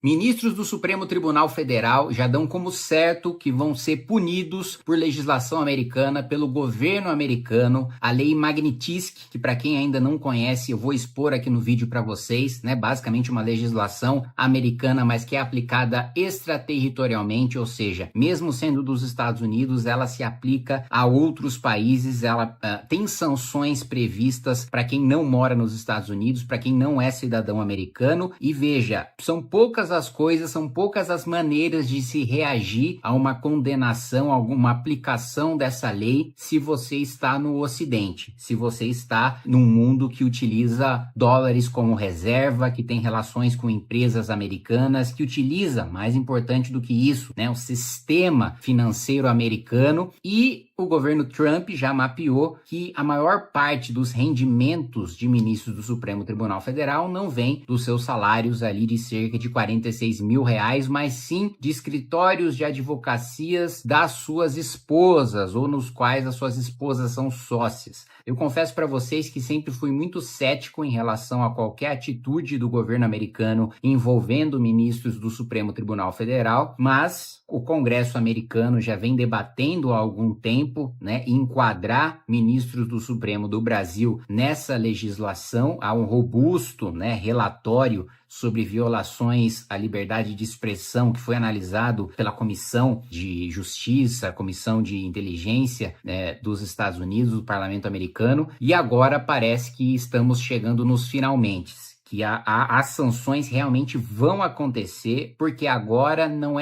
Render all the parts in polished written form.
Ministros do Supremo Tribunal Federal já dão como certo que vão ser punidos por legislação americana, pelo governo americano, a lei Magnitsky, que para quem ainda não conhece, eu vou expor aqui no vídeo para vocês, né? Basicamente uma legislação americana, mas que é aplicada extraterritorialmente, ou seja, mesmo sendo dos Estados Unidos, ela se aplica a outros países, ela tem sanções previstas para quem não mora nos Estados Unidos, para quem não é cidadão americano, e veja, são poucas as coisas, são poucas as maneiras de se reagir a uma condenação, a alguma aplicação dessa lei se você está no Ocidente, se você está num mundo que utiliza dólares como reserva, que tem relações com empresas americanas, que utiliza, mais importante do que isso, né, o sistema financeiro americano. E o governo Trump já mapeou que a maior parte dos rendimentos de ministros do Supremo Tribunal Federal não vem dos seus salários ali de cerca de 46 mil reais, mas sim de escritórios de advocacias das suas esposas ou nos quais as suas esposas são sócias. Eu confesso para vocês que sempre fui muito cético em relação a qualquer atitude do governo americano envolvendo ministros do Supremo Tribunal Federal, mas o Congresso americano já vem debatendo há algum tempo, né, enquadrar ministros do Supremo do Brasil nessa legislação. Há um robusto, né, relatório sobre violações à liberdade de expressão que foi analisado pela Comissão de Justiça, Comissão de Inteligência, né, dos Estados Unidos, do Parlamento americano, e agora parece que estamos chegando nos finalmente, que as sanções realmente vão acontecer, porque agora não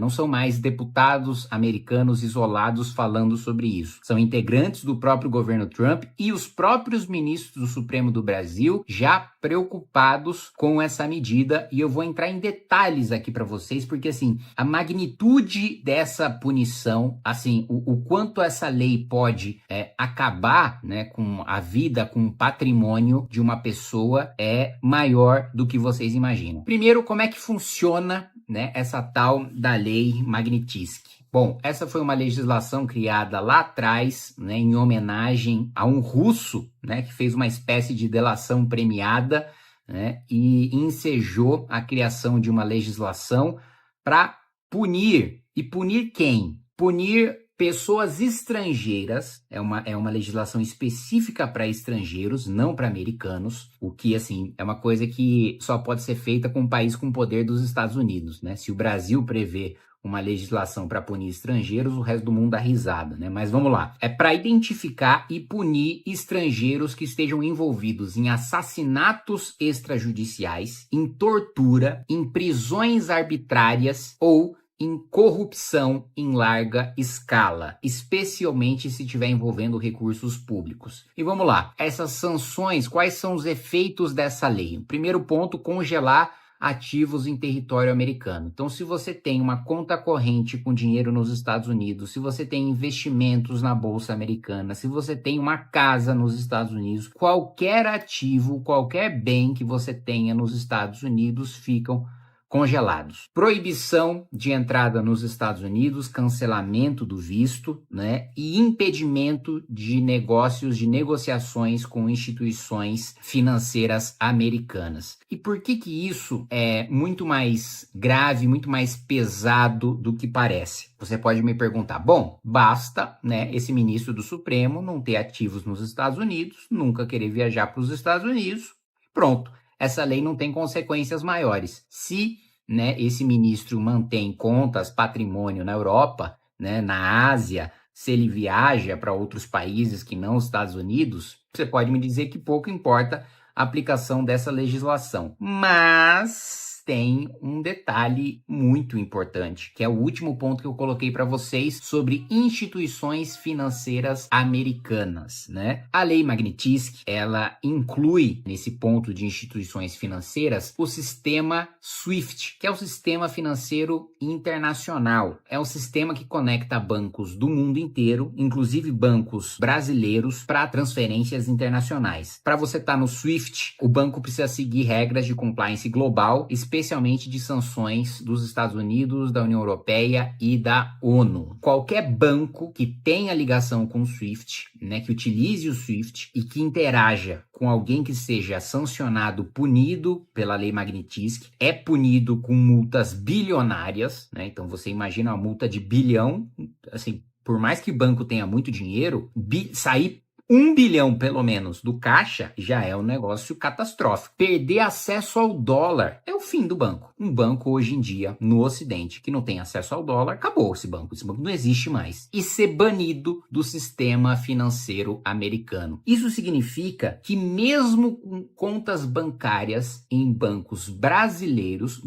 são mais deputados americanos isolados falando sobre isso. São integrantes do próprio governo Trump e os próprios ministros do Supremo do Brasil já preocupados com essa medida, e eu vou entrar em detalhes aqui para vocês, porque assim, a magnitude dessa punição, assim, o quanto essa lei pode acabar, né, com a vida, com o patrimônio de uma pessoa é maior do que vocês imaginam. Primeiro, como é que funciona, né, essa tal da lei Magnitsky? Bom, essa foi uma legislação criada lá atrás, né, em homenagem a um russo, né, que fez uma espécie de delação premiada, né, e ensejou a criação de uma legislação para punir. E punir quem? Punir pessoas estrangeiras. É uma legislação específica para estrangeiros, não para americanos, o que, assim, é uma coisa que só pode ser feita com um país com o poder dos Estados Unidos, né? Se o Brasil prevê uma legislação para punir estrangeiros, o resto do mundo dá risada, né? Mas vamos lá. É para identificar e punir estrangeiros que estejam envolvidos em assassinatos extrajudiciais, em tortura, em prisões arbitrárias ou em corrupção em larga escala, especialmente se estiver envolvendo recursos públicos. E vamos lá, essas sanções, quais são os efeitos dessa lei? O primeiro ponto, congelar ativos em território americano. Então, se você tem uma conta corrente com dinheiro nos Estados Unidos, se você tem investimentos na Bolsa Americana, se você tem uma casa nos Estados Unidos, qualquer ativo, qualquer bem que você tenha nos Estados Unidos ficam congelados. Proibição de entrada nos Estados Unidos, cancelamento do visto, né, e impedimento de negócios, de negociações com instituições financeiras americanas. E por que isso é muito mais grave, muito mais pesado do que parece? Você pode me perguntar, bom, basta, né, esse ministro do Supremo não ter ativos nos Estados Unidos, nunca querer viajar para os Estados Unidos, pronto. Essa lei não tem consequências maiores. Se, né, esse ministro mantém contas, patrimônio na Europa, né, na Ásia, se ele viaja para outros países que não os Estados Unidos, você pode me dizer que pouco importa a aplicação dessa legislação. Mas tem um detalhe muito importante, que é o último ponto que eu coloquei para vocês sobre instituições financeiras americanas, né? A lei Magnitsky, ela inclui nesse ponto de instituições financeiras o sistema SWIFT, que é o sistema financeiro internacional. É um sistema que conecta bancos do mundo inteiro, inclusive bancos brasileiros, para transferências internacionais. Para você estar no SWIFT, o banco precisa seguir regras de compliance global, especialmente especialmente de sanções dos Estados Unidos, da União Europeia e da ONU. Qualquer banco que tenha ligação com o SWIFT, né, que utilize o SWIFT e que interaja com alguém que seja sancionado, punido pela lei Magnitsky, é punido com multas bilionárias, né? Então você imagina uma multa de bilhão, assim, por mais que o banco tenha muito dinheiro, sair 1 bilhão, pelo menos, do caixa já é um negócio catastrófico. Perder acesso ao dólar é o fim do banco. Um banco, hoje em dia, no Ocidente, que não tem acesso ao dólar, acabou esse banco. Esse banco não existe mais. E ser banido do sistema financeiro americano. Isso significa que mesmo com contas bancárias em bancos brasileiros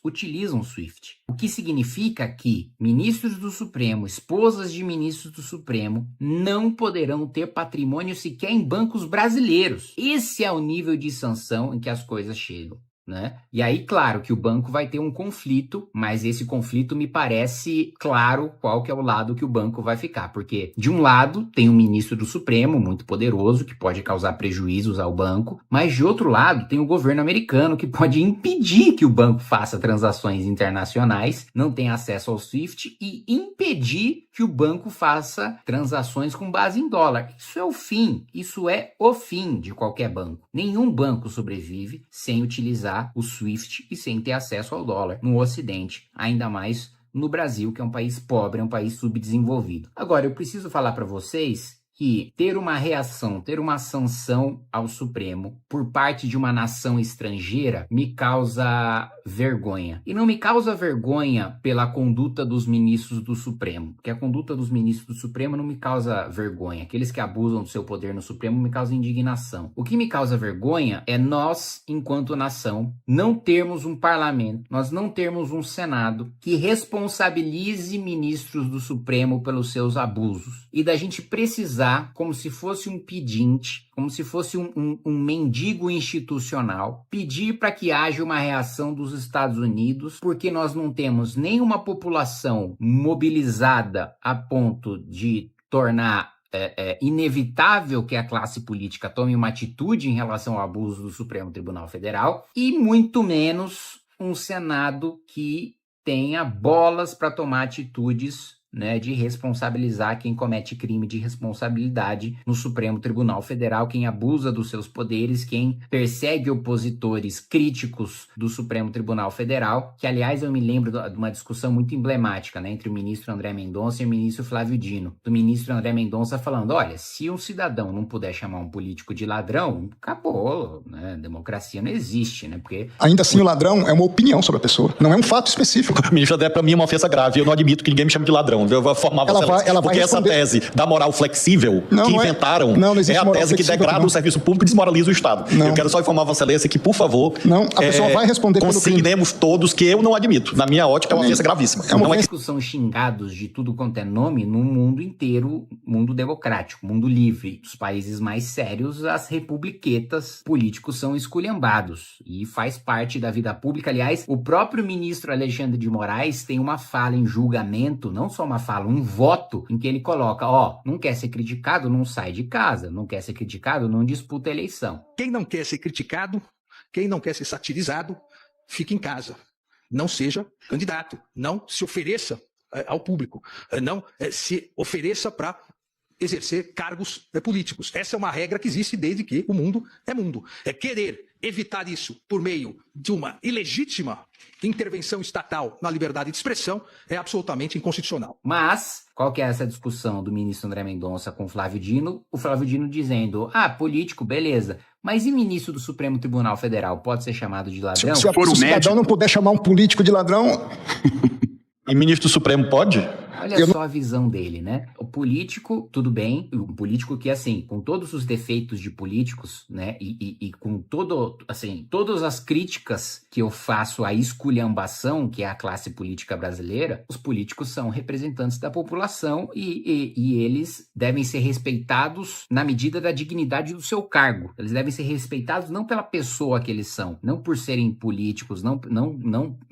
utilizam o SWIFT. O que significa que ministros do Supremo, esposas de ministros do Supremo, não poderão ter patrimônio sequer em bancos brasileiros. Esse é o nível de sanção em que as coisas chegam, né? E aí, claro que o banco vai ter um conflito, mas esse conflito me parece claro qual que é o lado que o banco vai ficar, porque de um lado tem um ministro do Supremo muito poderoso que pode causar prejuízos ao banco, mas de outro lado tem o governo americano que pode impedir que o banco faça transações internacionais, não tenha acesso ao SWIFT e impedir que o banco faça transações com base em dólar. Isso é o fim de qualquer banco. Nenhum banco sobrevive sem utilizar o SWIFT e sem ter acesso ao dólar no Ocidente, ainda mais no Brasil, que é um país pobre, é um país subdesenvolvido. Agora, eu preciso falar para vocês que ter uma reação, ter uma sanção ao Supremo por parte de uma nação estrangeira me causa vergonha. E não me causa vergonha pela conduta dos ministros do Supremo, porque a conduta dos ministros do Supremo não me causa vergonha. Aqueles que abusam do seu poder no Supremo me causam indignação. O que me causa vergonha é nós, enquanto nação, não termos um parlamento, nós não termos um Senado que responsabilize ministros do Supremo pelos seus abusos. E da gente precisar, como se fosse um pedinte, como se fosse um mendigo institucional, pedir para que haja uma reação dos Estados Unidos, porque nós não temos nenhuma população mobilizada a ponto de tornar inevitável que a classe política tome uma atitude em relação ao abuso do Supremo Tribunal Federal, e muito menos um Senado que tenha bolas para tomar atitudes, né, de responsabilizar quem comete crime de responsabilidade no Supremo Tribunal Federal, quem abusa dos seus poderes, quem persegue opositores críticos do Supremo Tribunal Federal, que, aliás, eu me lembro de uma discussão muito emblemática, né, entre o ministro André Mendonça e o ministro Flávio Dino, do ministro André Mendonça falando, olha, se um cidadão não puder chamar um político de ladrão, acabou, né, democracia não existe, né, porque... Ainda assim, o ladrão é uma opinião sobre a pessoa, não é um fato específico. Ministro André, para mim é uma ofensa grave, eu não admito que ninguém me chame de ladrão. Eu vou formar porque essa tese da moral flexível que inventaram é a tese que degrada o serviço público e desmoraliza o Estado. Eu quero só informar Vossa Excelência que, por favor, a pessoa vai responder consignemos todos que eu não admito. Na minha ótica, é uma ofensa gravíssima. É uma discussão xingados de tudo quanto é nome no mundo inteiro, mundo democrático, mundo livre. Os países mais sérios, as republiquetas políticos são esculhambados e faz parte da vida pública. Aliás, o próprio ministro Alexandre de Moraes tem uma fala em julgamento, não só uma fala, um voto em que ele coloca, não quer ser criticado, não sai de casa, não quer ser criticado, não disputa a eleição. Quem não quer ser criticado, quem não quer ser satirizado, fique em casa. Não seja candidato, não se ofereça ao público, não se ofereça para exercer cargos políticos. Essa é uma regra que existe desde que o mundo é mundo. Querer evitar isso por meio de uma ilegítima intervenção estatal na liberdade de expressão é absolutamente inconstitucional. Mas, qual que é essa discussão do ministro André Mendonça com o Flávio Dino? O Flávio Dino dizendo, político, beleza, mas e ministro do Supremo Tribunal Federal pode ser chamado de ladrão? Se o cidadão não puder chamar um político de ladrão... E ministro do Supremo pode? Olha só a visão dele, né? O político, tudo bem, um político que, assim, com todos os defeitos de políticos, né, e com todas as críticas que eu faço à esculhambação, que é a classe política brasileira, os políticos são representantes da população e eles devem ser respeitados na medida da dignidade do seu cargo. Eles devem ser respeitados não pela pessoa que eles são, não por serem políticos, não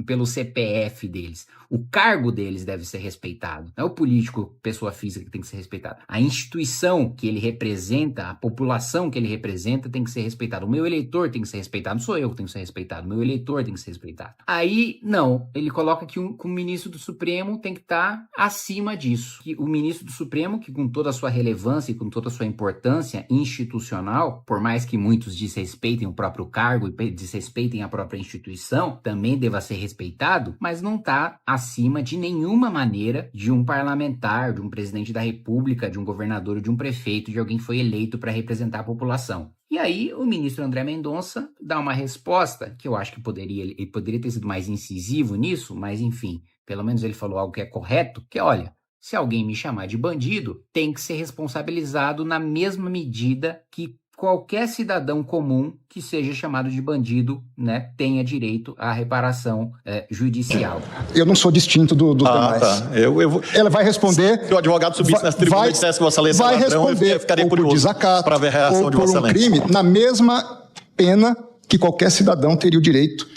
pelo CPF deles. O cargo deles deve ser respeitado. Não é o político, pessoa física, que tem que ser respeitada. A instituição que ele representa, a população que ele representa tem que ser respeitada. O meu eleitor tem que ser respeitado. Não sou eu que tenho que ser respeitado. O meu eleitor tem que ser respeitado. Aí, não. Ele coloca que o ministro do Supremo tem que estar acima disso. Que o ministro do Supremo, que com toda a sua relevância e com toda a sua importância institucional, por mais que muitos desrespeitem o próprio cargo e desrespeitem a própria instituição, também deva ser respeitado, mas não está acima de nenhuma maneira de um parlamentar, de um presidente da República, de um governador ou de um prefeito, de alguém que foi eleito para representar a população. E aí o ministro André Mendonça dá uma resposta que eu acho que ele poderia ter sido mais incisivo nisso, mas enfim, pelo menos ele falou algo que é correto, que é, olha, se alguém me chamar de bandido, tem que ser responsabilizado na mesma medida que qualquer cidadão comum que seja chamado de bandido, né, tenha direito à reparação judicial. Eu não sou distinto dos demais. Tá. Ela vai responder... Se o advogado subisse nessa tribuna e dissesse que Vossa Excelência é ladrão, eu ficaria curioso para ver a reação de Vossa Excelência. Ou por um crime, na mesma pena que qualquer cidadão teria o direito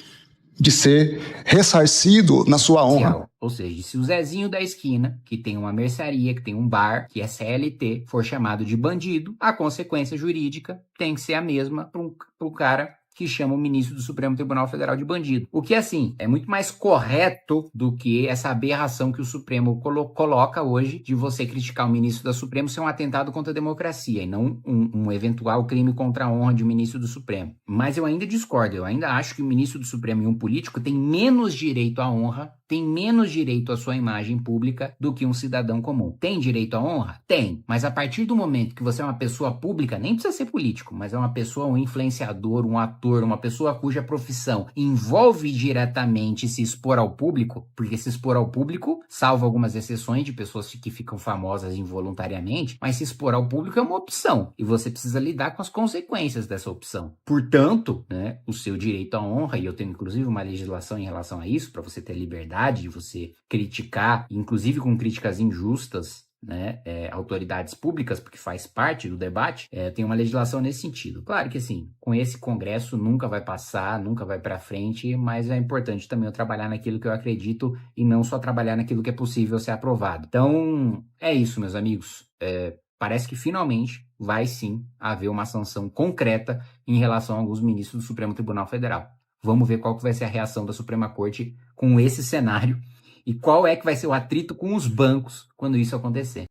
de ser ressarcido na sua honra. Ou seja, se o Zezinho da esquina, que tem uma mercearia, que tem um bar, que é CLT, for chamado de bandido, a consequência jurídica tem que ser a mesma para o cara que chama o ministro do Supremo Tribunal Federal de bandido. O que, assim, é muito mais correto do que essa aberração que o Supremo coloca hoje de você criticar o ministro do Supremo ser um atentado contra a democracia e não um eventual crime contra a honra de um ministro do Supremo. Mas eu ainda discordo, eu ainda acho que o ministro do Supremo e um político tem menos direito à honra, tem menos direito à sua imagem pública do que um cidadão comum. Tem direito à honra? Tem. Mas a partir do momento que você é uma pessoa pública, nem precisa ser político, mas é uma pessoa, um influenciador, um ator, uma pessoa cuja profissão envolve diretamente se expor ao público, porque se expor ao público, salvo algumas exceções de pessoas que ficam famosas involuntariamente, mas se expor ao público é uma opção e você precisa lidar com as consequências dessa opção. Portanto, né, o seu direito à honra, e eu tenho inclusive uma legislação em relação a isso, para você ter liberdade de você criticar, inclusive com críticas injustas, né, autoridades públicas, porque faz parte do debate, tem uma legislação nesse sentido. Claro que assim, com esse Congresso nunca vai passar, nunca vai para frente, mas é importante também eu trabalhar naquilo que eu acredito e não só trabalhar naquilo que é possível ser aprovado. Então, é isso, meus amigos. Parece que finalmente vai sim haver uma sanção concreta em relação a alguns ministros do Supremo Tribunal Federal. Vamos ver qual que vai ser a reação da Suprema Corte com esse cenário e qual é que vai ser o atrito com os bancos quando isso acontecer.